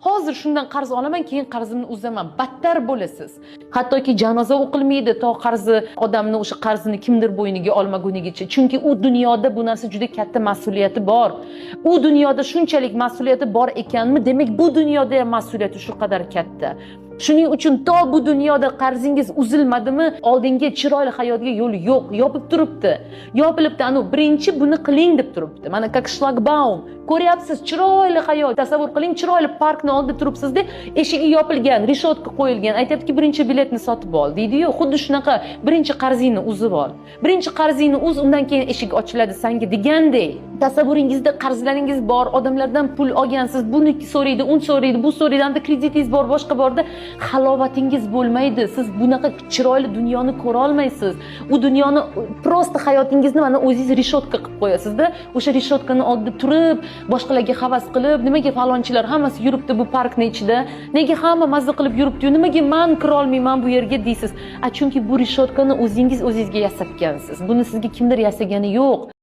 hozir shundan qarz olaman, keyin qarzimni uzaman. Battar bo'lasiz. Hattoki janoza o'qilmaydi to qarzi odamni o'sha qarzini kimdir bo'yniga olmagunigacha. Chunki u dunyoda bu narsa juda katta mas'uliyati bor. U dunyoda shunchalik mas'uliyati bor ekanmi, demak bu dunyoda ham mas'uliyati shu qadar katta. Shuning uchun to bu dunyoda qarzingiz uzilmadimi, oldingi chiroyli hayotga yo'l yo'q, yopib turibdi. Yopilibdi, anu birinchi buni qiling deb turibdi. Mana как shlagbaum. Ko'ryapsiz, chiroyli hayot. Tasavvur qiling, chiroyli parkning oldida turibsiz-da, eshigi yopilgan, reshotka qo'yilgan. Aytayaptiki, birinchi biletni sotib ol, deydi-yu. Xuddi shunaqa birinchi qarzingni uzib ol. Birinchi qarzingni uz, undan keyin eshik ochiladi senga degandek. Tasavvuringizda qarzlaringiz bor, odamlardan pul olgansiz, buni so'raydi, uni so'raydi, bu so'raydi, hamda kreditingiz bor, boshqa borda halovatingiz bo'lmaydi. Siz bunaqa chiroyli dunyoni ko'ra olmaysiz. U dunyoni prosta hayotingizni mana o'zingiz reshotka qilib qo'yasiz-da. O'sha reshotkani oldida turib, boshqalarga havas qilib, nimaga falonchilar hammasi yuribdi bu parkning ichida? Nega hamma mazza qilib yuribdi-yu? Nimaga men kira olmayman bu yerga deysiz? Chunki bu reshotkani o'zingizga yasatgansiz. Buni sizga kimdir yasagani yo'q.